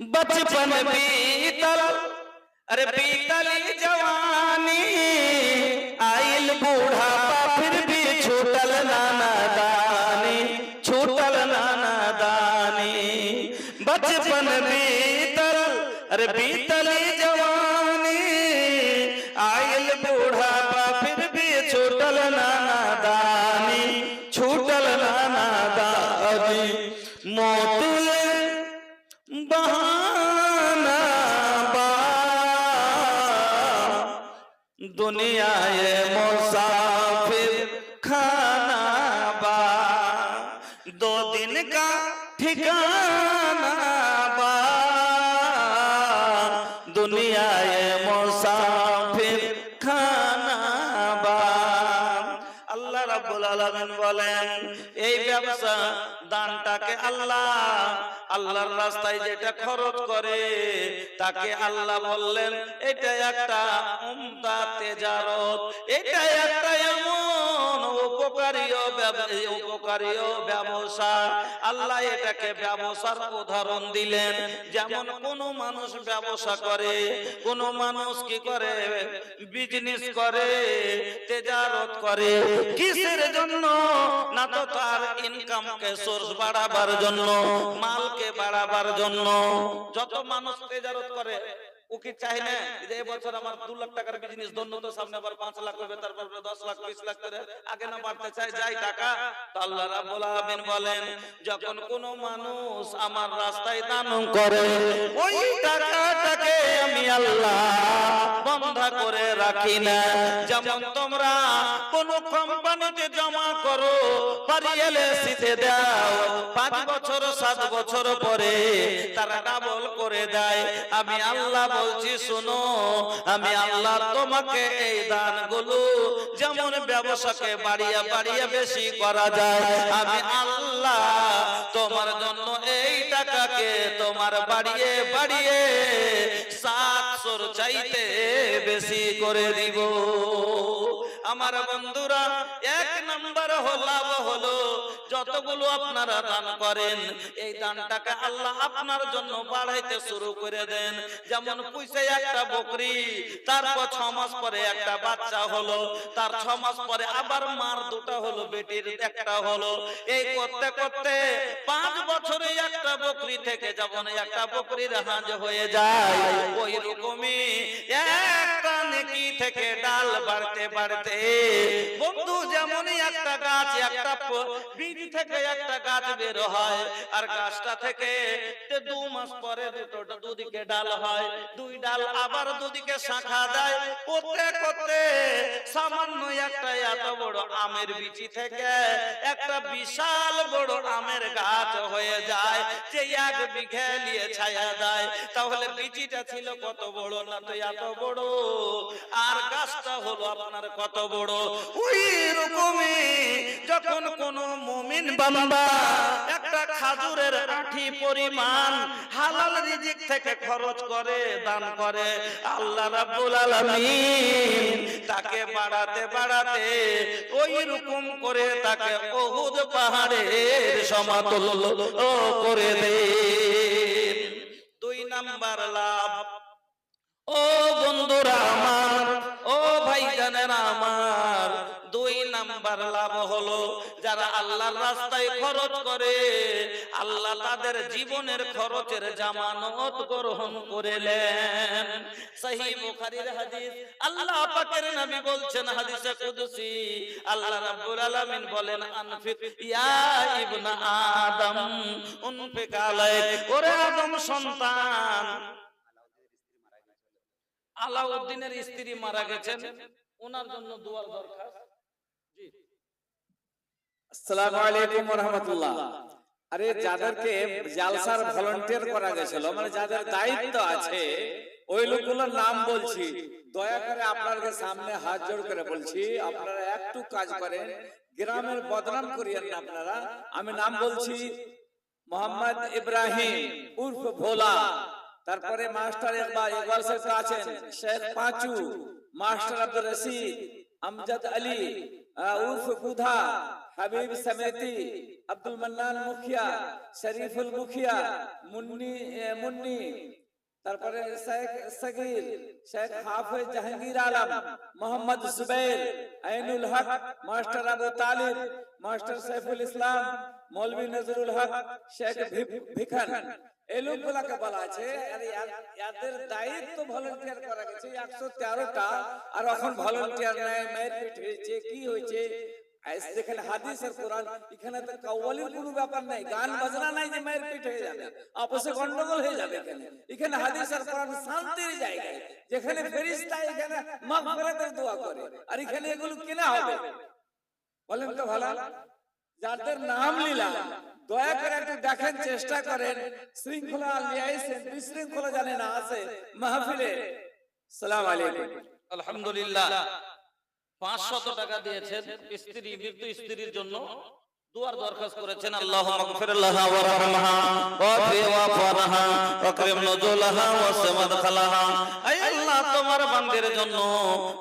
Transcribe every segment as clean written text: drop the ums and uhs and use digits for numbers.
बचपन बीतल अरे बीतली जवानी, आइल बूढ़ापा फिर भी छूटल नाना दानी, छूटल नाना दानी। बचपन बीतल अरे बीतली जवानी, आइल बूढ़ापा फिर भी छूटल नाना दानी, छूटल नाना दानी। मौत बहाना बा दुनिया ये मुसाफिर खाना बा, 2 दिन का ठिकाना बा दुनिया ये मुसाफिर खाना बा। আল্লাহ রাব্বুল আলামিন বলেন এই ব্যবসা দানটাকে আল্লাহর রাস্তায় যেটা খরচ করে তাকে আল্লাহ বললেন এটা একটা উমদা তেজারত, এটা একটা এমন উপকারী ব্যবসা। আল্লাহ এটাকে ব্যবসার উদাহরণ দিলেন। যেমন কোন মানুষ ব্যবসা করে, কোন মানুষ কি করে বিজনেস করে, তেজারত করে, কিসের জন্য? না তো তার ইনকামকে সোর্স বাড়াবার জন্য, মালকে বাড়াবার জন্য। যত মানুষ তেজারত করে ও কি চাই না যে এবছর আমার 2 লাখ টাকার বিজনেস ধন্য, তো সামনে আবার 5 লাখ হবে, তারপর 10 লাখ 20 লাখ করে আগে না বাড়তে চায় যাই টাকা। তো আল্লাহ রাব্বুল আলামিন বলেন যখন কোন মানুষ আমার রাস্তায় দান করে ওই টাকাটাকে আমি আল্লাহ বন্ধ করে রাখি না। যেমন তোমরা কোন কোম্পানিতে জমা করো, পারিয়েলে দাও, 5 বছর 7 বছর পরে তারা ডাবল করে দেয়। আমি আল্লাহ বলছি শোনো, আমি আল্লাহ তোমাকে এই দানগুলো যেমন ব্যবসাকে বাড়িয়ে বেশি করা যায়, আমি আল্লাহ তোমার জন্য এই টাকাকে তোমার বাড়িয়ে 700 চাইতে বেশি করে দিব। আমার বন্ধুরা, 1 নাম্বার লাভ হলো যতগুলো আপনারা দান করেন এই দানটাকে আল্লাহ আপনার জন্য বাড়াইতে শুরু করে দেন। যেমন পুষে একটা বকরি, তারপর 6 মাস পরে একটা বাচ্চা হলো, তার 6 মাস পরে আবার মার 2টা হলো, বেটির 1টা হলো। এই করতে করতে 5 বছরে একটা বকরি থেকে যখন একটা বকরির হাঁস হয়ে যায়, ওই রকমই একটা নেকি থেকে ডাল বাড়তে বাড়তে বন্ধু যেমনই একটা গাছ, একটা বীজ থেকে একটা গাছ বের হয়, আর গাছটা থেকে 2 মাস পরে দুদিকে ডাল হয়, 2 ডাল আবার দুদিকে শাখা দেয়। করতে করতে সামান্য একটা এত বড় আমের বিচি থেকে একটা বিশাল বড় আমের গাছ হয়ে যায়, যে 1 বিঘা নিয়ে ছায়া দেয়। তাহলে বিচিটা ছিল কত বড়? না তো এত বড়, আর গাছটা হলো আপনার কত বড়। ওই রকমই যখন কোন মুমিন বান্দা একটা খাজুরের আঁঠি পরিমাণ হালাল রিজিক থেকে খরচ করে, দান করে, আল্লাহ রাব্বুল আলামিন তাকে বাড়াতে বাড়াতে ওই রকম করে তাকে উহুদ পাহাড়ের সমতুল্য করে দেন। 2 নাম্বার লাভ। ও বন্ধুরা আমার, ও ভাইজানেরা আমার, 2 নাম্বার লাভ হলো যারা আল্লাহর রাস্তায় খরচ করে আল্লাহ তাদের জীবনের খরচের জামানত গ্রহণ করেলেন। সহিহ বুখারীর হাদিস, আল্লাহ পাকের নবী বলছেন হাদিসে কুদসি, আল্লাহ রাব্বুল আলামিন বলেন আনফিক ইয়া ইবনা আদম উনফিক আলাইক। ওরে আদম সন্তান, আলাউদ্দিনের স্ত্রী মারা গেছেন, ওনার জন্য দোয়ার দরখাস্ত। জি, আসসালামু আলাইকুম ওয়া রাহমাতুল্লাহ। আরে যাদেরকে জালসার ভলান্টিয়ার করা গেছিল, মানে যাদের দায়িত্ব আছে ওই লোকগুলোর নাম বলছি, দয়া করে আপনাদের সামনে হাত জোড় করে বলছি আপনারা একটু কাজ করেন, গ্রামের বদনাম করিয়েন না আপনারা। আমি নাম বলছি মোহাম্মদ ইব্রাহিম উর্ফ ভোলা, তারপরে মাস্টার ইকবাল সাহেব আছেন, শেখ পাঁচু, মাস্টার আব্দুল রশিদ, আমজাদ আলী, उर्फ गुधा, हबीब समेती, अब्दुल मन्नान मुखिया, शरीफुल मुखिया, मुन्नी, তারপরে শেখ সগীর, শেখ হাফেজ জাহাঙ্গীর আলম, মোহাম্মদ জুবাইর, আইনুল হক, মাস্টার আবু তালিব, মাস্টার সাইফুল ইসলাম, মৌলভী নজরুল হক, শেখ ভিখান, এই লোকগুলাকে বলা আছে। আর এদের দায়িত্ব ভলান্টিয়ার করা গেছে 113টা। আর এখন ভলান্টিয়ার নাই, মারপিট হয়েছে, কি হয়েছে দেখেন হাদিস আর কোরআন, এখানে তো কাওয়ালির কোনো ব্যাপার নাই, গান বাজনা নাই যে মারপিট হয়ে যাবে, আপসে গন্ডগোল হয়ে যাবে। এখানে হাদিস আর কোরআন শান্তির জায়গায়, যেখানে ফেরেশতা এখানে মাগফিরাতের দোয়া করে, আর এখানে এগুলো কেনা হবে? বলেন তো ভালো। যাদের নাম নিলাম দয়া করে একটু দেখেন, চেষ্টা করেন, শৃঙ্খলা লিয়াইছেন, বিশৃঙ্খলা জানে না আছে মাহফিলে। সালাম আলাইকুম। আলহামদুলিল্লাহ 500 টাকা দিয়েছেন স্ত্রী, মৃত্যু স্ত্রীর জন্য দুয়ার দরখাস্ত করেছেন। আল্লাহুম্মা গফির লাহা ওয়া রাহমহা ওয়া ওয়াফানহা ওয়া কারিম নুজুলাহা ওয়া সামাদ খালাহা। আয় আল্লাহ, তোমার বান্দির জন্য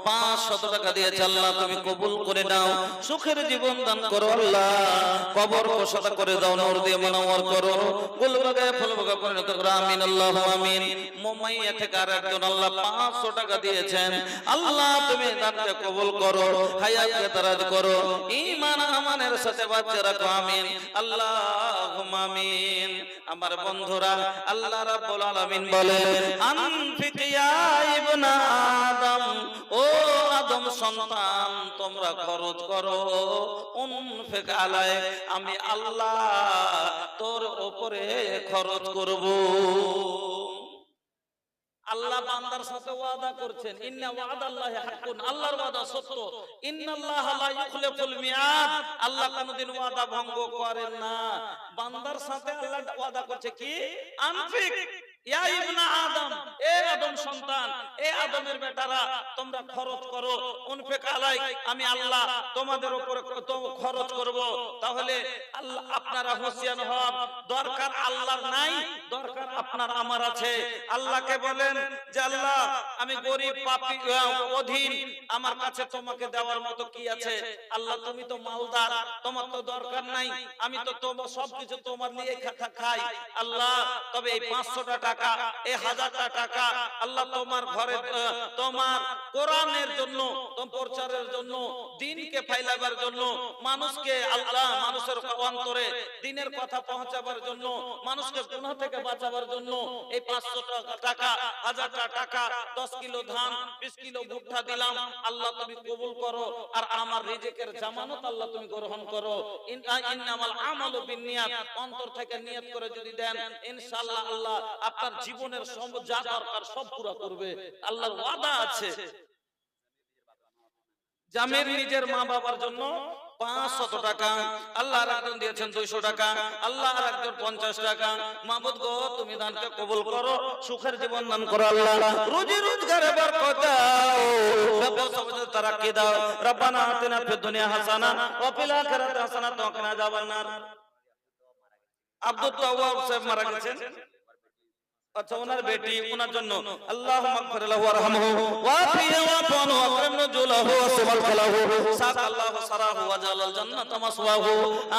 500 টাকা দিয়েছে, আল্লাহ তুমি কবুল করে নাও, সুখের জীবন দান করো আল্লাহ, কবর কোষাদা করে দাও, নূর দিয়ে মুনাওয়ার করো, গুলবাগায় ফুলবাগা পরিণত করো, আমিন আল্লাহুম্মা আমিন। মুমাইয়া থেকে আরেকজন আল্লাহ 500 টাকা দিয়েছেন, আল্লাহ তুমি দানকে কবুল করো, হায়াতকে দারাজ করো, ঈমান আমানের সাথে বাঁচিয়ে রাখো, আমিন আল্লাহুম্মা আমিন। আমার বন্ধুরা, আল্লাহ রাব্বুল আলামিন বলেন, আনফিক ইয়া ইবনা আদম, ও আদম সন্তান তোমরা খরচ করো, উনফিক আলাই, আমি আল্লাহ তোর উপরে খরচ করব। আল্লাহ বান্দার সাথে ওয়াদা করছেন, ইন্না ওয়াদাল্লাহি হাক্কুন, আল্লাহর ওয়াদা সত্য, ইন্নাল্লাহা লা ইউখলিফুল মিআদ, আল্লাহ কোনদিন ওয়াদা ভঙ্গ করেন না। বান্দার সাথে আল্লাহ ওয়াদা করছে কি? আনফিক ইয়া ইবনা আদম, এ আদম সন্তান, এ আদমের বেটারা, তোমরা খরচ করো, উনফিক আলাই, আমি আল্লাহ তোমাদের উপরে খরচ করব। তাহলে আল্লাহ আপনারা হুঁশিয়ার হন, দরকার আল্লাহর নাই, দরকার আপনার আমার আছে। আল্লাহকে বলেন যে আল্লাহ আমি গরিব পাপী অধীন, আমার কাছে তোমাকে দেওয়ার মতো কি আছে? আল্লাহ তুমি তো মালদার, তোমার তো দরকার নাই, আমি তো তোমার সবকিছু তোমার নিয়ে খাই আল্লাহ, তবে এই 500টা টাকা, এই 1000টা টাকা আল্লাহ তোমার ঘরে, তোমার কোরআনের জন্য, তোমার প্রচারের জন্য, দ্বীনকে ফাইলাবার জন্য, মানুষকে আল্লাহ মানুষের অন্তরে দ্বীনের কথা পৌঁছাবার জন্য, মানুষকে গুনাহ থেকে বাঁচাবার জন্য এই 500 টাকা, 1000টা টাকা, 10 কিলো ধান, 20 কিলো ভুট্টা দিলাম, আল্লাহ তুমি কবুল করো, আর আমার রিজিকের জামানত আল্লাহ তুমি গ্রহণ করো। ইন্নামাল আমালু বিন্নিয়াত, অন্তর থেকে নিয়ত করে যদি দেন, ইনশাআল্লাহ আল্লাহ আপনার জীবনের সব যা দরকার সব পুরো করবে, আল্লাহর ওয়াদা আছে। জামির নিজের মা বাবার জন্য 500 টাকা, আল্লাহ আরেকজন দিয়েছেন 200 টাকা, আল্লাহ আরেকজন 50 টাকা। মাবুদ গো তুমি দানকে কবুল করো, সুখের জীবন দান করো আল্লাহ, রুজি রোজগারে বরকত দাও, ব্যবসা তারাক্কি দাও। রব্বানা আতিনা ফিদ দুনিয়া হাসানা ওয়া ফিল আখিরাতি হাসানা ওয়া কিনা আযাবান নার। আব্দুল তাওয়াব সাহেব মারা গেছেন, আচ্ছা ওনার বেটি, ওনার জন্য আল্লাহুম্মা গফির লাহু ওয়ারহামহু ওয়াফিহি ওয়াফানহু ওয়াকরিম নুজুলাহু ওয়াসমাল খালাহু সাকাল্লাহু সারাহু ওয়াজালাল জান্নাতা মাসওয়াহু,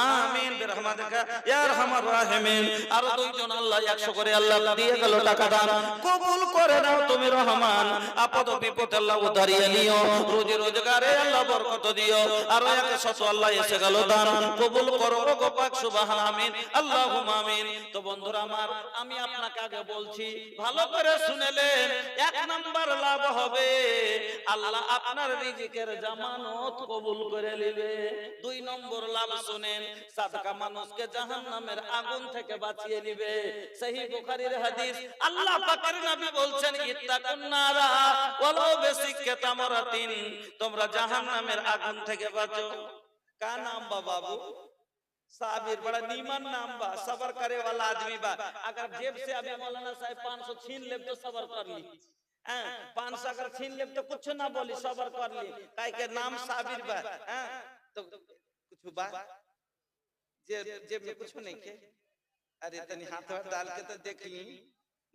আমিন বিরহমাতিকা ইয়া আরহামার রাহিমিন। আর দুইজন আল্লাহ 100 করে আল্লাহ দিয়ে গেল টাকা দান, কবুল করে নাও তুমি রহমান, আপদ বিপদ আল্লাহ উদ্ধারিয়ে নিও, রুজি রোজগারে আল্লাহ বরকত দিও। আর 100 আল্লাহ এসে গেল দান, কবুল করো গো পাক সুবহান, আমিন আল্লাহুম্মা আমিন। তো বন্ধুরা আমার, আমি আপনাকে আগে বলছি, ভালো করে শুনেলেন, 1 নাম্বার লাভ হবে আল্লাহ আপনার রিজিকের জামানত কবুল করে নেবে। 2 নম্বর লাভ শুনেন, সাদকা মানুষকে জাহান্নামের আগুন থেকে বাঁচিয়ে নেবে। সহিহ বুখারীর হাদিস, আল্লাহ পাকের নবী বলছেন, ইত্তাকুন নারা ওয়ালাউ বিশিক্কি তামরাতিন, তোমরা জাহান্নামের আগুন থেকে বাঁচো। का नाम बा बाबू? साबिर, बड़ा नीमन नाम बा, सबर करे वाला आदमी बा। अगर जेब से अभी मौलाना साहब 500 छीन ले तो सबर कर ली, 500 अगर छीन ले तो कुछ ना बोली, सबर कर ली, काहे के नाम साबिर बा। तो कुछ बा जेब में कुछ नहीं के, अरे तनी हाथ डाल के तो देख ली,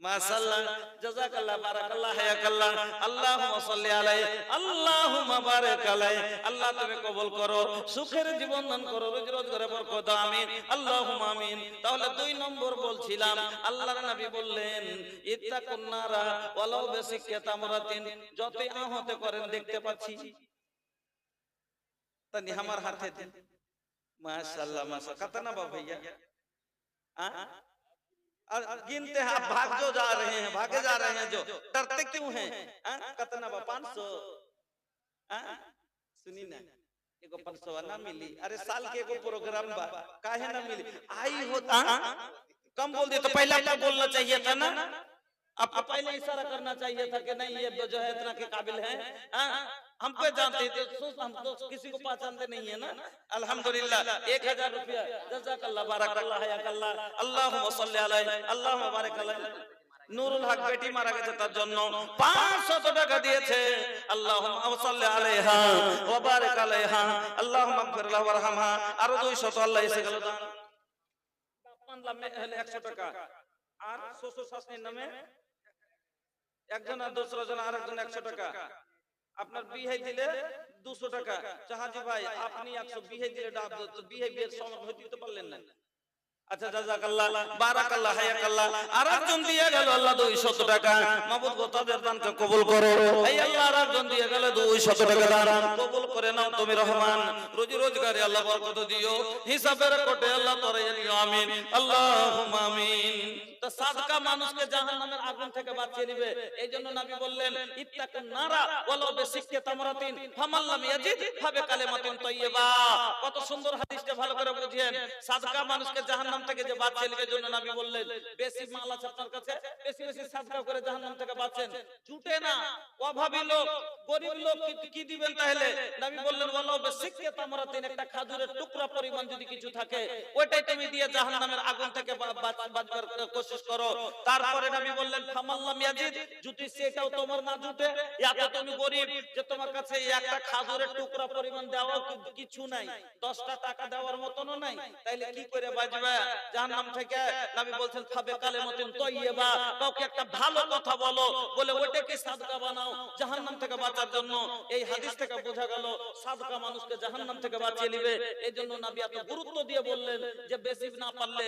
মাশাআল্লাহ, জাযাকাল্লাহ, বারাকাল্লাহ, হায়াকাল্লাহ, আল্লাহুম্মা সাল্লি আলাইহি, আল্লাহুম্মা বারিক আলাইহি। আল্লাহ তুমি কবুল করো, সুখের জীবন দান করো, রোজি রোজগারে বরকত দাও, আমিন, আল্লাহুম্মা আমিন। তাহলে 2 নম্বর বলছিলাম, আল্লাহর নবী বললেন ইত্তাকুন নারা ওয়ালাউ বিশিক্কি তামরাতিন। যতই আহত করেন দেখতে পাচ্ছি, তানি আমার হাতে দিন। माशाल्लाह माशाल्लाह, कितना बा भैया, और गिनते हैं, आप भाग जो जा रहे हैं, भागे जा रहे हैं, जो डरते क्यों हैं? कितना बा? 500। सुनी ना, एगो 500 ना मिली। अरे साल के एगो प्रोग्राम बा, काहे ना मिली? आई होता कम बोल दिए तो पहले आपको बोलना चाहिए था ना, आपको पहले इशारा करना चाहिए था कि नहीं ये जो है इतना के काबिल है। हम पे जानते थे, हम तो किसी को पहचानते नहीं है ना। अल्हम्दुलिल्लाह 1000 रुपया, जज़ाकल्लाह, बाराकल्लाह, हयाकल्लाह, अल्लाहुम्मा सल्ली अलैहि, अल्लाहुम्मा बारिक अलैहि। নুরুল হক বেটি মারা গেছে, তার জন্য 500 টাকা দিয়েছে। আল্লাহুম্মা সাল্লি আলাইহা ওয়া বারিক আলাইহা, আল্লাহুম্মা গফির লাহা ওয়ারহামহা। আর 200 আল্লাহ এসে গেল দান। বাংলা মে হলে 100 টাকা, আর শ্বশুর শাশুড়ির নামে একজন, আর দোসরা জন আরেকজন 100 টাকা। আপনার বিয়ে দিলে 200 টাকা। জাহাজি ভাই আপনি 100 বিয়ে দিলে ডাব তো বিয়ে বিয়ের সময় হতে দিতে পারলেন না। আচ্ছা, জাযাকাল্লাহ, বারাকাল্লাহ, হায়াকাল্লাহ। আরেকজন দিয়ে গেল আল্লাহ 200 টাকা। মাবুদ গো তাদের দানকে কবুল করো। এই আল্লাহ আরেকজন দিয়ে গেল 200 টাকা দান, কবুল করে নাও তুমি রহমান। রোজি রোজগারে আল্লাহ বরকত দিও, হিসাবের কোটে আল্লাহ তরাইয়া দিও, আমিন, আল্লাহুম্মা আমিন। তো সাদকা মানুষকে জাহান্নামের আগুন থেকে বাঁচিয়ে দিবে। এইজন্য নবী বললেন ইত্তাকুন নারা ওয়ালাউ বিশিক্কি তামরাতিন ফামান লাম ইয়াজিদ ফাবিকালিমাতিন তাইয়্যিবা। কত সুন্দর হাদিসটা ভালো করে বুঝিয়েন। সাদকা মানুষকে জাহান্নাম থেকে যে বাঁচিয়ে নেবে, জন্য নবী বললেন বেশি মাল আছে আপনার কাছে, বেশি বেশি সাদকা করে জাহান্নাম থেকে বাঁচেন। জুটে না, অভাবী লোক, গরিব লোক কি দিবেন? তাহলে নবী বললেন ওয়ালাউ বিশিক্কি তামরাতিন, একটা খাজুরের টুকরা পরিমাণ যদি কিছু থাকে, ওইটাই তুমি দিয়ে জাহান্নামের আগুন থেকে বাঁচবার কোশিশ করো। তারপরে নবী বললেন ফামান লাম ইয়াজিদ, যদি সেটাও তোমার না জুটে, এত তুমি গরিব যে তোমার কাছে একটা খাজুরের টুকরা পরিমাণ দেওয়া কিছু নাই, 10টা টাকা দেওয়ার মতনও নাই, তাইলে কি করে বাঁচবে জাহান্নাম থেকে? নবী বলছেন ফাবিকালিমাতিন তাইয়্যিবা, কাউকে একটা ভালো কথা বলো, বলে ওটাকে সাদকা বানাও জাহান্নাম থেকে বাঁচার জন্য। এই হাদিস থেকে বোঝা গেল সাদকা মানুষকে জাহান্নাম থেকে বাঁচিয়ে নেবে। এইজন্য নবী এত গুরুত্ব দিয়ে বললেন যে বেশি না পারলে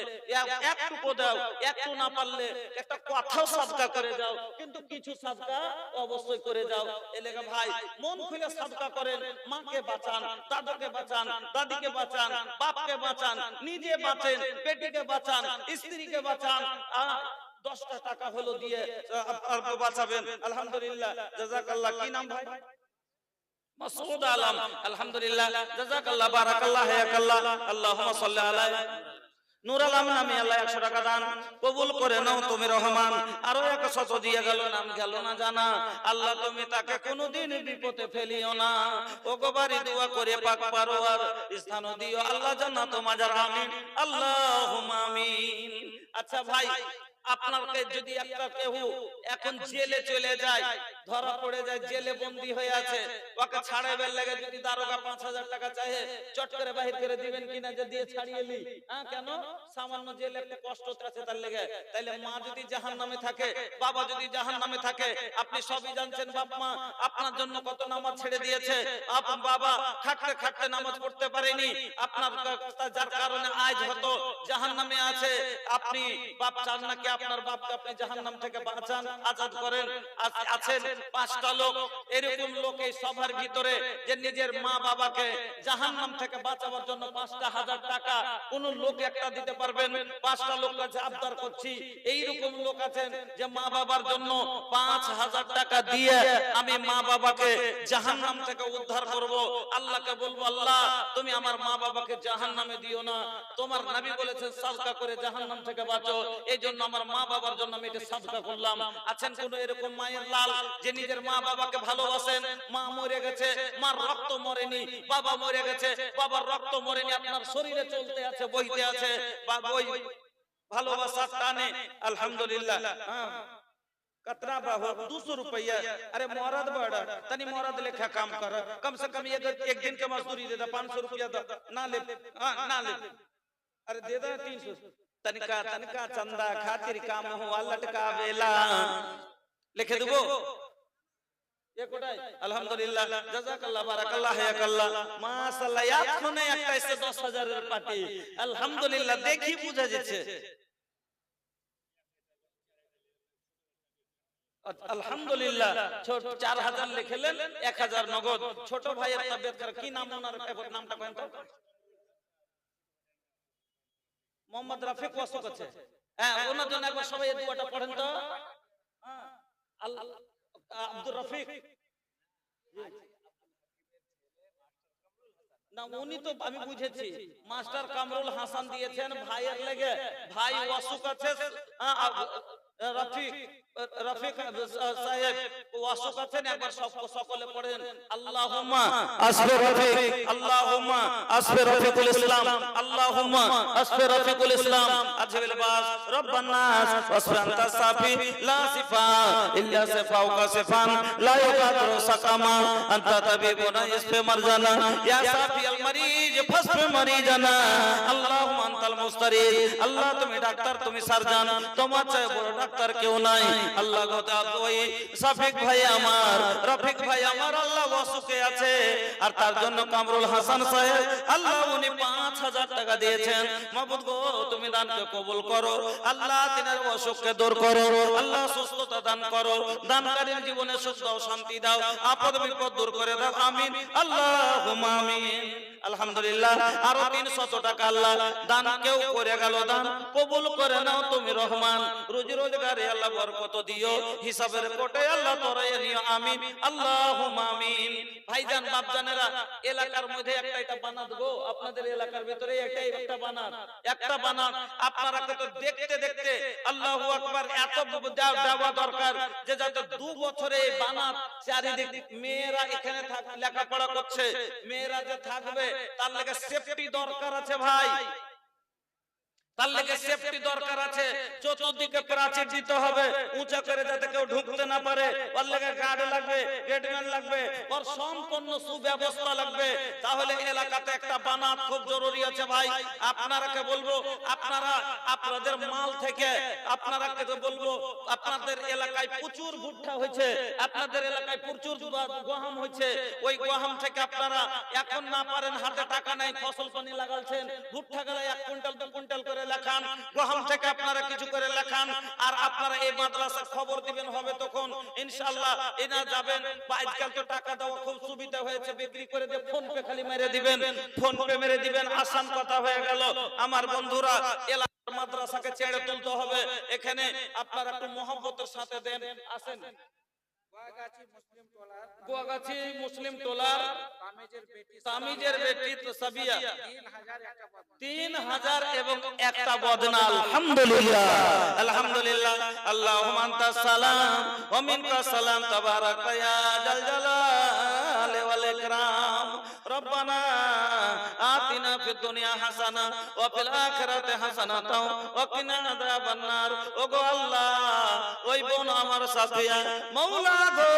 একটুকু দাও, একটু না পারলে একটা কথাও সাদকা করে যাও, কিন্তু কিছু সাদকা অবশ্যই করে যাও। এলাকা ভাই মন খুলে সাদকা করেন, মাকে বাঁচান, দাদাকে বাঁচান, দাদিকে বাঁচান, বাপকে বাঁচান, নিজে বাঁচেন, বেটিকে বাঁচান, স্ত্রীকে বাঁচান। 10টা টাকা হলো দিয়ে আপনাকে বাঁচাবেন। আলহামদুলিল্লাহ, জাযাকাল্লাহ। কি নাম ভাই? মাসউদ আলম। আলহামদুলিল্লাহ, জাযাকাল্লাহ, বারাকাল্লাহ, হায়াকাল্লাহ, আল্লাহুম্মা সাল্লি আলাইহি। নূর আলম নামে আল্লাহ 100 টাকা দান, কবুল করে নাও তুমি রহমান। আরো 100 দিয়ে গেল, নাম গেল না জানা। আল্লাহ তুমি তাকে কোনোদিন বিপদে ফেলিও না। ও গোবারি দোয়া করে পাক পারোয়ার স্থান দিও আল্লাহ, জান্নাত মাজার, আমিন, আল্লাহুম্মা আমিন। আচ্ছা ভাই, আপনাকে যদি একটা কেউ এখন জেলে চলে যায়, ধরা পড়ে যায়, জেলে বন্দী হয়ে আছে, ওকে ছাড়াইবার লাগে যদি দারোগা 5000 টাকা চাহে, চট করে বাহির করে দিবেন কিনা যে দিয়ে ছাড়িয়ে নি? কেন? সামান্য জেলে একটা কষ্ট আছে তার লেগে। তাইলে মা যদি জাহান্নামে থাকে, বাবা যদি জাহান্নামে থাকে, আপনি সবই জানছেন, বাপ মা আপনার জন্য কত নামাজ ছেড়ে দিয়েছে, আপনার বাবা খাটতে খাটতে নামাজ পড়তে পারেনি, আপনার যার কারণে আজ হয়তো জাহান্নামে আছে। আপনি বাপ চান নাকি আপনার বাপকে আপনি জাহান্নাম থেকে বাঁচান, আজাদ করেন? আছেন 5টা লোক, এরকম লোক এই সবার ভিতরে যে নিজের মা বাবাকে জাহান্নাম থেকে বাঁচাবার জন্য 5,000 টাকা কোন লোক একটা দিতে পারবেন? 5টা লোক কাছে আবদার করছি, এইরকম লোক আছেন যে মা বাবার জন্য 5,000 টাকা দিয়ে আমি মা বাবাকে জাহান্নাম থেকে উদ্ধার করব। আল্লাহকে বলবো আল্লাহ তুমি আমার মা বাবাকে জাহান্নামে দিও না, তোমার নবী বলেছেন সাদকা করে জাহান্নাম থেকে বাঁচো, এই জন্য আমার মা বাবার জন্য আমি এটা সাদকা করলাম। আছেন কোন এরকম মায়ের লাল যে নিজের মা বাবাকে ভালোবাসেন, মা মরে গেছে, মার রক্ত মরেনি, বাবা মরে গেছে, বাবার রক্ত মরেনি, আপনার শরীরে চলতে আছে, বইতে আছে, বা বই ভালোবাসার টানে। আলহামদুলিল্লাহ। कतरा बाहो 200 रुपया। अरे मौरद बड़ा तनी मौरद लेखा काम कर, कम से कम एक दिन के मजदूरी दे दे, 500 रुपया ना ले, ना ले, अरे दे दे 300। तनिका तनिका चंदा खातिर काम हुआ लटका बेला लिखे देबो ये कोटाई আলহামদুলিল্লাহ জাযাকাল্লাহ বারাকাল্লাহ হায়াকাল্লাহ মাশাআল্লাহ এখনো একটা এসে 10000 এর পার্টি আলহামদুলিল্লাহ দেখি বুঝা যাচ্ছে আলহামদুলিল্লাহ 4000 লিখলেন 1000 নগদ ছোট ভাইয়ের তাবিয়ত কর কি নাম ওনার নামটা কোন তো মোহাম্মদ রফিক ওয়াসুক আছে হ্যাঁ ওনার জন্য একবার সবাই এই দোয়াটা পড়েন তো আব্দুর রফিক না উনি তো আমি বুঝেছি মাস্টার কামরুল হাসান দিয়েছেন ভাইয়ের লেগে ভাই ওয়াসুক আছে রফিক রফিক সাহেব ওয়াসুক আছেন একবার সকলে পড়েন আল্লাহুম্মা আসফি রফিক আল্লাহুম্মা আসফি রফিকুল ইসলাম আল্লাহুম্মা আসফি রফিকুল ইসলাম আজবিল বাস রব্বান নাস ওয়াসফি আনতা সাফি লা সিফা ইল্লা সিফাউকা সিফান লা ইউগাদিরু সাকামা আনতা তাবিবুনা ইসফি মারজানা ইয়া সাফি আল মারিজ ফাসফি মারিজানা আল্লাহুম্মা আনতাল মুস্তারিদ আল্লাহ তুমি ডাক্তার তুমি সার্জন তোমার চেয়ে বড় ডাক্তার কেউ নাই আল্লাহ গো ওই সাফিক ভাই আমার রফিক ভাই আমার আল্লাহ ওয়াসুকে আছে আর তার জন্য কামরুল হাসান সাহেব আল্লাহ উনি 5000 টাকা দিয়েছেন মাবুদ গো তুমি দানকে কবুল করো আল্লাহ তিনার ওয়াসুককে দূর করো আল্লাহ সুস্থতা দান করো দানকারীর জীবনে সুখ দাও শান্তি দাও আপদ বিপদ দূর করে দাও আমিন আল্লাহুম্মা আমিন আলহামদুলিল্লাহ আরো 300 টাকা আল্লাহ দান কেউ করে গেল দান কবুল করে নাও তুমি রহমান রোজি রোজগারে আল্লাহ বরকত দিও হিসাবের কোটে আল্লাহ তোরাই নিও আমিন আল্লাহুম্মা আমিন ভাইজান বাপজানেরা এলাকার মধ্যে একটা বানাত গো আপনাদের এলাকার ভিতরে একটা বানাত আপনারা তো দেখতে দেখতে আল্লাহু আকবার এত দেওয়া দরকার যে যাতে 2 বছরে এই বানাত চারিদিক মেয়েরা এখানে লেখাপড়া করছে মেয়েরা যে থাকবে তার লাগে সেফটি দরকার আছে ভাই তার লাগে সেফটি দরকার আছে চতুর্দিকে প্রাচীর দিতে হবে উঁচা করে যাতে কেউ ঢুকতে না পারে ওর লাগে গার্ড লাগবে গেটম্যান লাগবে ওর সম্পূর্ণ সুব্যবস্থা লাগবে তাহলে এলাকাতে একটা বানাত খুব জরুরি আছে ভাই আপনারাকে বলবো আপনারা আপনাদের মাল থেকে আপনারাকে বলবো আপনাদের এলাকায় প্রচুর ভুট্টা হয়েছে আপনাদের এলাকায় প্রচুর গহম হয়েছে ওই গহম থেকে আপনারা এখন না পারেন হাতে টাকা নাই ফসল পানি লাগালছেন ভুট্টা গেলে 1 কুইন্টাল 2 কুইন্টাল করে লেখান গহম থেকে আপনারা কিছু করে লেখান আর আপনারা এই মাদ্রাসা খবর দিবেন হবে তখন ইনশাআল্লাহ এনা যাবেন আজকাল তো টাকা দেওয়া খুব সুবিধা হয়েছে বিক্রি করে দিয়ে ফোন পে খালি মেরে দিবেন ফোন পে মেরে দিবেন আসান কথা হয়ে গেল আমার বন্ধুরা এলাকার মাদ্রাসাকে ছেড়ে তুলতে হবে এখানে আপনারা একটু মহব্বতের সাথে দেন আসেন গোয়াগাছি মুসলিম টোলার তামিজের বেটি তো সাবিয়া 3000 এবং একটা বদনা আলহামদুলিল্লাহ আলহামদুলিল্লাহ আল্লাহুম্মা আনতাস সালাম ওয়া মিনকাস সালাম তাবারাক ইয়া জাল জালাল ওয়াল ইকরাম রব্বানা আতিনা ফিদ দুনিয়া হাসানা ওয়া ফিল আখিরাতি হাসানাতাও ওয়া কিনা আযাবান নার ওগো আল্লাহ ওই বোন আমার সাফিয়া মাওলা গো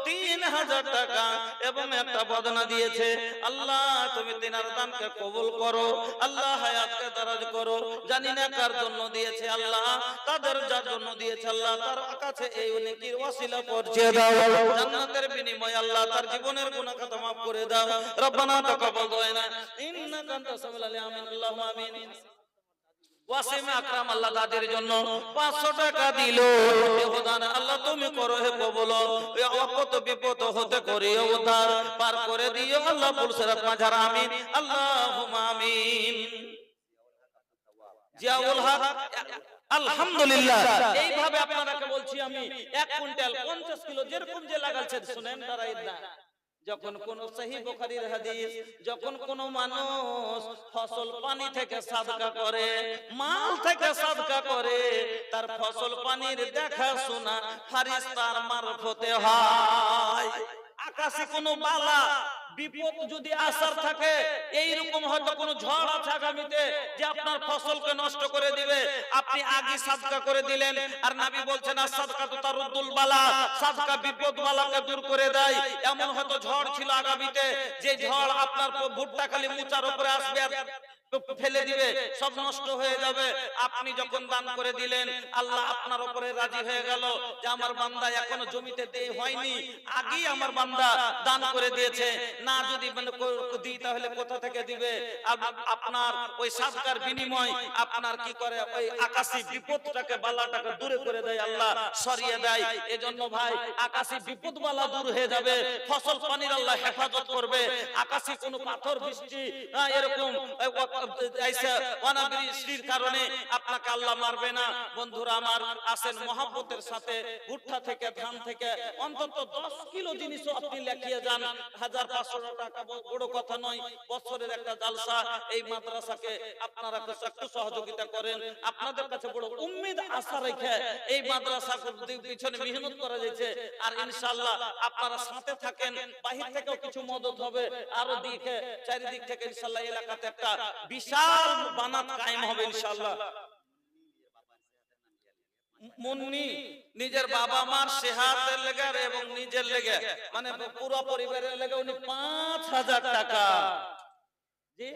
3000 টাকা এবং একটা বদনা দিয়েছে আল্লাহ তুমি তিনার দানকে কবুল করো আল্লাহ হায়াতকে দরাজ করো জানি না কার জন্য দিয়েছে আল্লাহ তাদের যার জন্য দিয়েছে আল্লাহ তার কাছে এই নেকির ওসিলা পৌঁছে দাও জান্নাতের বিনিময়ে আল্লাহ তার জীবনের গুনাহ খাতা maaf করে দাও রব্বানা তাকাব্বাল দুআনা ইন্নাকা আনতাস সামিউল আলিম আমিন আল্লাহুম্মা আমিন ওয়াসিম আকরাম আল্লাহ তাদের জন্য 500 টাকা দিল খোদানা আল্লাহ তুমি করো হে কবুল ওই আপদ বিপদ হতে করিও উদ্ধার পার করে দিও আল্লাহ ফুলসরাত মাঝার আমিন আল্লাহুম্মা আমিন জিয়াউল হক আলহামদুলিল্লাহ এইভাবে আপনাদেরকে বলছি আমি 1 কুইন্টাল 50 কিলো যেরকম যে লাগালছেন শুনেন দাঁড়াই না যখন কোন সহিহ বুখারীর হাদিস যখন কোন মানুষ ফসল পানি থেকে সাদকা করে মাল থেকে সাদকা করে তার ফসল পানির দেখা শোনা ফেরেশতার মারফতে হয় আকাশে কোনো বালা বিপদ যদি আসার থাকে এই রকম হয়তো কোনো ঝড় আছে আগামীতে যে আপনার ফসলকে নষ্ট করে দিবে আপনি আগে সাদকা করে দিলেন আর নবী বলছেন সাদকাতু তারুদ্দুল বালা সাদকা বিপদ বালাকে দূর করে দেয় এমন হয়তো ঝড় ছিল আগামীতে যে ঝড় আপনার ভুট্টা খালি মুচার উপরে আসবে আর ফেলে দিবে, সব নষ্ট হয়ে যাবে। আপনি যখন দান করে দিলেন, আল্লাহ আপনার উপরে রাজি হয়ে গেল যে আমার বান্দা এখনো জমিতে দেয় হয়নি, আগেই আমার বান্দা দান করে দিয়েছে। না যদি দিই তাহলে কোথা থেকে দিবে? আপনার ওই সাদকার বিনিময় আপনার কি করে, ওই আকাশী বিপদটাকে, বালাটাকে দূরে করে দেয়, আল্লাহ সরিয়ে দেয়। এজন্য ভাই, আকাশী বিপদ বালা দূর হয়ে যাবে, ফসল পানির আল্লাহ হেফাজত করবে। আকাশী কোনো পাথর বৃষ্টি এরকম অনাবৃষ্টির কারণে আপনাকে আল্লাহ মারবে না। বন্ধুরা আমার, আসেন মহব্বতের সাথে ভুট্টা থেকে, ধান থেকে অন্তত 10 কিলো জিনিসও আপনি লেখিয়ে যান। 1500 টাকা বড় কথা নয়। বছরের একটা জালসা, এই মাদ্রাসাকে আপনারা একটু সহযোগিতা করেন। আপনাদের কাছে বড় উম্মিদ আশা রেখে এই মাদ্রাসার পিছনে মেহনত করা যাচ্ছে। আর ইনশাআল্লাহ আপনারা সাথে থাকেন, বাহির থেকেও কিছু মদত হবে। আরো দিকে চারিদিক থেকে ইনশাআল্লাহ এলাকাতে একটা বিশাল বানাত কায়েম হবে ইনশাআল্লাহ। মুন্নি নিজের বাবা মার সেহাতের লেগে এবং নিজের লেগে, মানে পুরো পরিবারের লেগে উনি 5000 টাকা, জি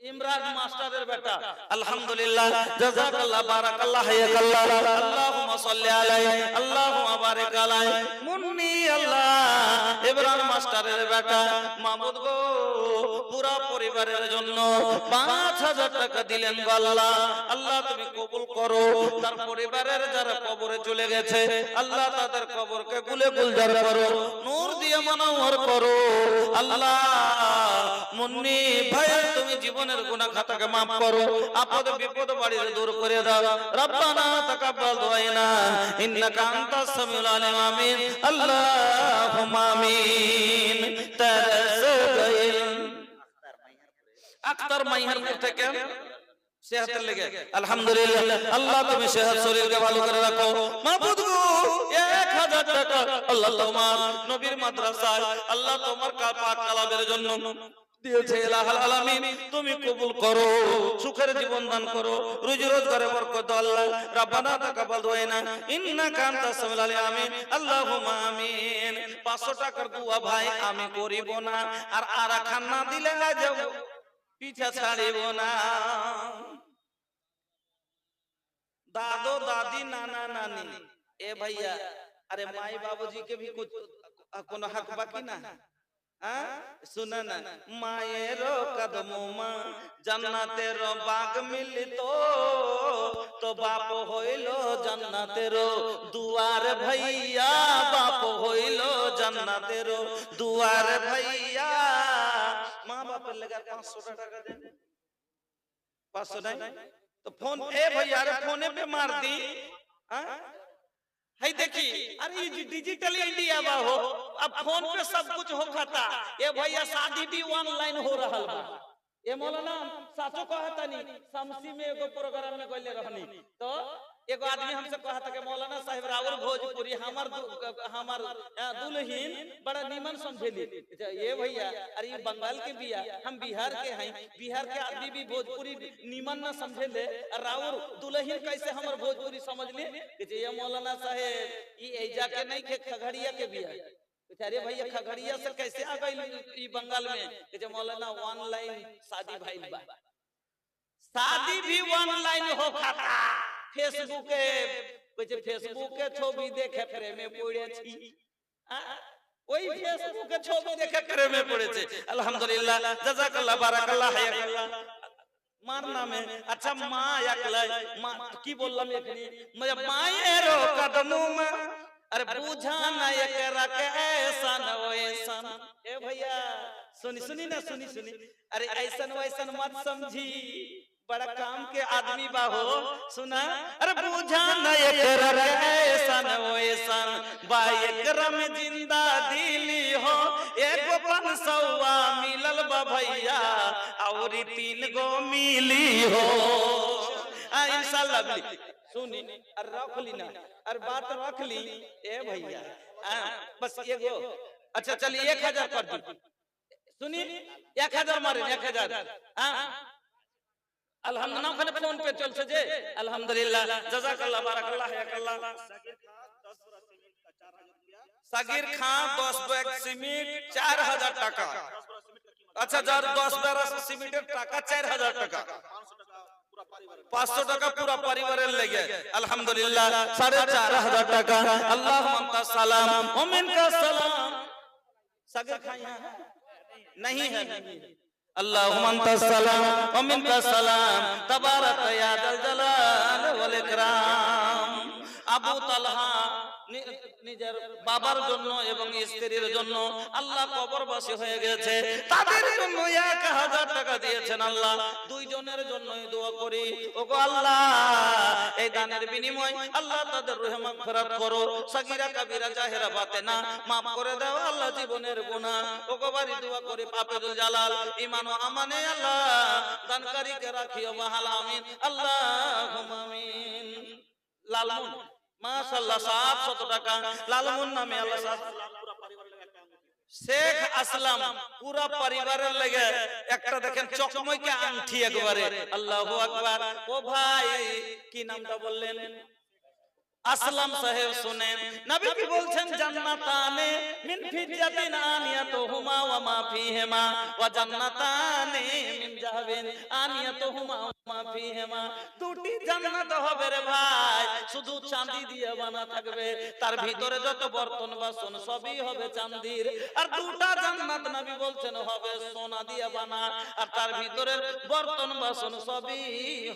ইমরান মাস্টারের বেটা, আলহামদুলিল্লাহ, জাযাকাল্লাহ, বারাকাল্লাহ, হায়াকাল্লাহ, আল্লাহুম্মা সাল্লি আলাইহি, আল্লাহুম্মা বারিক আলাইহি। মুন্নি আল্লাহ ইমরান মাস্টারের বেটা, মামুদ গো, পুরো পরিবারের জন্য 5000 টাকা দিলেন গো আল্লাহ। আল্লাহ তুমি কবুল করো। তার পরিবারের যারা কবরে চলে গেছে, আল্লাহ তাদের কবরকে গুলে গুলজার করো, নূর দিয়ে মানওয়ার করো। আল্লাহ মুন্নি ভাই, তুমি জীবনের গুনাহ খাতাকে maaf করো, আপদ বিপদ বাড়ির দূর করে দাও। রব্বানা তাকাব্বাল দুআনা ইন্নাকা আনতাস সামিউল আলিম। আমিন, আল্লাহুম্মা আমিন। তারাসাইল আক্তার মাইহারপুর থেকে সেহাতের লেগে, আলহামদুলিল্লাহ, আল্লাহ তুমি সেহাত শরীরকে ভালো করে রাখো। মাবুদ গো, 1000 টাকা আল্লাহ তোমার নবীর মাদ্রাসায়, আল্লাহ তোমার পাক কালামের জন্য দিয়েছে। ইলাহুল আলামিন, তুমি কবুল করো, সুখের জীবন দান করো, রুজি রোজগারে বরকত দাও আল্লাহ। রব্বানা তাকাব্বাল দুআনা ইন্নাকা আনতাস সামিউল আলিম। আমিন, আল্লাহুম্মা আমিন। 500 টাকার দোয়া ভাই আমি করিব না, আর আরাখান না দিলে যাব পিছা ছাড়িব না। दादो दादी नाना नानी, ए भैया, अरे माई बाबूजी के भी कुछ कोनो हक बाकी ना? सुना ना, मायेरो कदमों में जन्नतेरो बाग मिलितो, तो बाप होइलो जन्नतेरो दुआर भैया, बाप होइलो जन्नतेरो दुआर भैया। माँ बाप लगा 500 टाका दे, 500 नहीं तो फोन, ए भैया अरे फोने पे मार दी। है देखी, अरे ये डिजिटल इंडिया बा हो, अब फोन पे सब कुछ हो खाता। ए भैया शादी भी ऑनलाइन हो रहा बा। ए मौलाना साचो कहता नहीं, समसी में एगो प्रोग्राम में गइले रहनी, तो एगो आदमी हमसे कहा था कि मौलाना साहब रावल भोजपुरी हमार दुल्हीन बड़ा नीमन समझेली। ये भैया अरे ये बंगाल के बिया, हम बिहार के हैं, बिहार के आदमी भी भोजपुरी नीमन ना समझेले, रावल दुल्हीन कैसे हमार भोजपुरी समझ ले? ये मौलाना साहब ये ऐजा के नहीं के खगड़िया के बिया। अरे भैया खगड़िया से कैसे आ गई बंगाल में? कि मौलाना ऑनलाइन शादी भाई बा, शादी भी ऑनलाइन हो खाता। फेसबुक के छवि देखे प्रेमे पड़ेছি, ওই ফেসবুকে ছবি দেখে প্রেমে পড়েছে। আলহামদুলিল্লাহ, জাযাকাল্লাহ, বারাকাল্লাহ, হায়াকাল্লাহ। মার নামে আচ্ছা মা একলাই, মা কি বললাম এখানে, মায়েরও কদমোं में, अरे बुझा ना एकरा के ऐसन वैसन। ए भैया सुनी सुनी ना, सुनी सुनी, अरे ऐसन वैसन मत समझी, बड़ा काम के आदमी बाहो, सुना, अरे बुझा ना एकरा के ऐसन वैसन, बा एकरा में जिंदा दिली हो, एगो 500 मिलल बा भैया, और 3 गो मिली हो। इंशाल्लाह सुनी, अरे रख ली ना, अरे बात रख ली। ए भैया बस एगो, अच्छा चलिए 1000 कर दी, सुनी 1000 मारे 1000। अल्हम्दुलिल्लाह फोन पे चल से जे, अल्हम्दुलिल्लाह, जज़ाकल्लाह, बारकाल्लाह, हयाकल्लाह। सागिर खान 10 बैग सीमेंट 4000 টাকা, আচ্ছা, যার 10-12 সিমেন্টের টাকা 4000 টাকা, 500 টাকা পুরা পরিবারের লেগে, আলহামদুলিল্লাহ 4500 টাকা। আল্লাহুম্মা সালাম ও মিনকা সালাম। সাগর খায়া नहीं है, अल्लाहुम्मा सलाम व मिनका सलाम तबारक या दल जलाल वल इकराम। আবু তালহা নিজের বাবার জন্য এবং স্ত্রীর জন্য আল্লাহ কবরবাসী হয়ে গেছে, তাদের জন্য 1000 টাকা দিয়েছেন আল্লাহ। দুইজনের জন্যই দোয়া করি, ওগো আল্লাহ এই দানের বিনিময় আল্লাহ তাদের রহে মাগফিরাত করো, সাগীরা কাবীরা জাহেরা বাতেনা maaf করে দাও আল্লাহ, জীবনের গুনাহ ওগো বাড়ি দোয়া করি পাপের জালাল ঈমান ও আমানে আল্লাহ দানকারীকে রাখিও বহাল আমিন, আল্লাহুম্মা আমিন। লালমুন মাশাআল্লাহ 700 টাকা লালমুন নামে আল্লাহ শেখ আসলাম পুরা পরিবারের লাগে একটা দেখেন চকমকে আংটি একবারে, আল্লাহু আকবার। ও ভাই কি নামটা বললেন? আসলাম সাহেব শুনেন, নবী কি বলছেন জান্নাতানে মিন ফিজ্জাতিন আনিয়াতুহুমা ওয়া মা ফিহিমা ওয়া জান্নাতানে মিন যাহাবিন আনিয়াতুহুমা ওয়া মা ফিহিমা। দুটি জান্নাত হবে রে ভাই, শুধু চাঁদি দিয়ে বানা থাকবে, তার ভিতরে যত বর্তন বাসন সবই হবে চাঁদির। আর দুটা জান্নাত নবী বলছেন হবে সোনা দিয়ে বানা, আর তার ভিতরে বর্তন বাসন সবই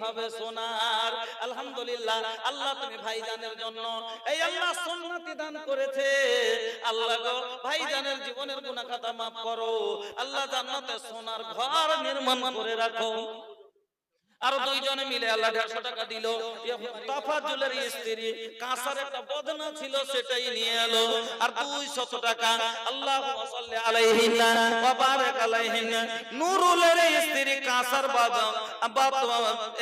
হবে সোনার। আলহামদুলিল্লাহ আল্লাহ তুমি ভাইজানের জন্য এই আল্লাহ সুন্নতি দান করেছে, আল্লাহ গো ভাইজানের জীবনের গুনাহ খাতা maaf করো, আল্লাহ জান্নাতে সোনার ঘর নির্মাণ করে রাখো। আর দুইজনে মিলে আল্লাহ 150 টাকা দিল। তাফাজুলের স্ত্রী কাঁসার একটা বদনা ছিল সেটাই নিয়ে এলো, আর 200 টাকা আল্লাহুম্মা সাল্লি আলাইহিন্না ওয়া বারাক আলাইহিন্না। নুরুলের স্ত্রী কাঁসার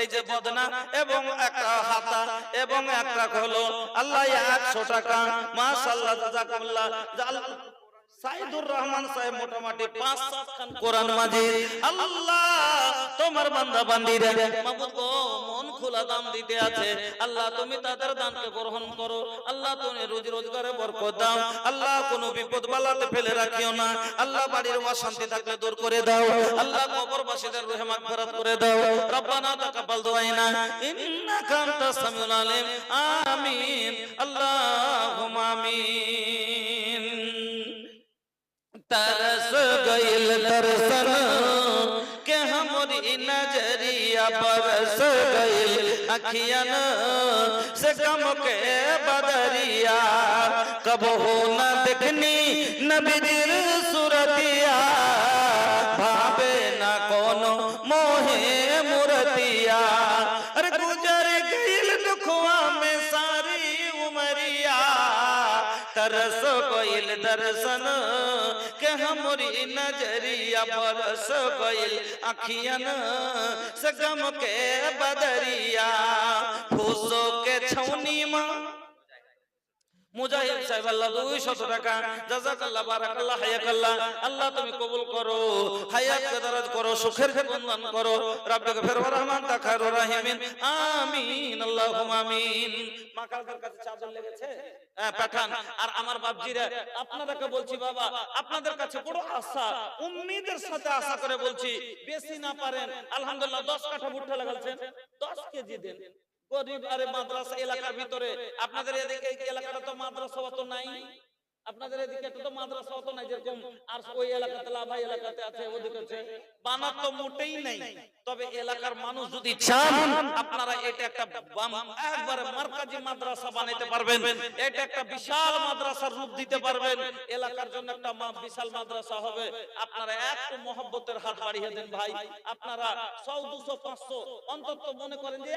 এই যে বদনা এবং একটা হাতা এবং একটা হলো আল্লাহ 100 টাকা। মাশাআল্লাহ জাযাকাল্লাহ। সাইদুর রহমান সাহেব মোটামুটি 5-7 খান কোরআন মাজিদ। আল্লাহ তোমার বান্দা বান্দীরা মাবুদ গো মন খোলা দাম দিতে আছে, আল্লাহ তুমি তাদের দানকে গ্রহণ করো, আল্লাহ তুমি রুজি রোজগারে বরকত দাও, আল্লাহ কোনো বিপদ বালাতে ফেলে রাখিও না, আল্লাহ বাড়ির অশান্তি থাকলে দূর করে দাও, আল্লাহ কবরবাসীদের রহে মাগফিরাত করে দাও। রব্বানা তাকাব্বাল দুআইনা ইন্নাকা আনতাস সামিউল আলিম। আমিন আল্লাহুম্মা আমিন। तरस गइल दर्शन के हमरी नजरिया, बरस गइल अखियन से गम के बदरिया, कब हो न देखनी नबीर सुरतिया, भावे न कोनो मोहे मुरतिया। अरे गुजर गइल दुखवा में सारी उमरिया, तरस गइल दर्शन के हमरी नजरिया, बरस गइल अखियन से गम के बदरिया, फूसो के छौनी मां মুজাহিদ সাহেব আল্লাহ 200 টাকা। জাযাকাল্লাহ বারাকাল্লাহ হায়াকাল্লাহ। আল্লাহ তুমি কবুল করো, হায়াতকে দারাজ করো, সুখের বন্ধন করো। রাব্বিকা ফির রহমান তা খায়রুর রাহিমিন। আমিন আল্লাহুম্মা আমিন। মাকালদের কাছে চাদর লেগেছে পাঠান। আর আমার বাপজিরা আপনাদেরকে বলছি বাবা, আপনাদের কাছে বড় আশা, উম্মিদের সাথে আশা করে বলছি, বেশি না পারেন আলহামদুলিল্লাহ 10 কাঠা ভুট্টা লাগালছেন, 10 কেজি দেন। গরিব আরে মাদ্রাসা এলাকার ভিতরে, আপনাদের এদিকে এই এলাকাটা তো মাদ্রাসা অত নাই, আপনাদের এদিকে তো মাদ্রাসা অত নাই যেরকম আর ওই এলাকাতে লাভাই এলাকাতে আছে, ওদিকে আছে, বানাত তো মোটেই নাই। তবে এলাকার মানুষ যদি চান আপনারা এটা একটা একবারে মার্কাজি মাদ্রাসা বানাইতে পারবেন, এটা একটা বিশাল মাদ্রাসার রূপ দিতে পারবেন, এলাকার জন্য একটা বিশাল মাদ্রাসা হবে। আপনারা একটু মহব্বতের হাত বাড়িয়ে দেন ভাই, আপনারা 100, 200, 500 অন্তত মনে করেন যে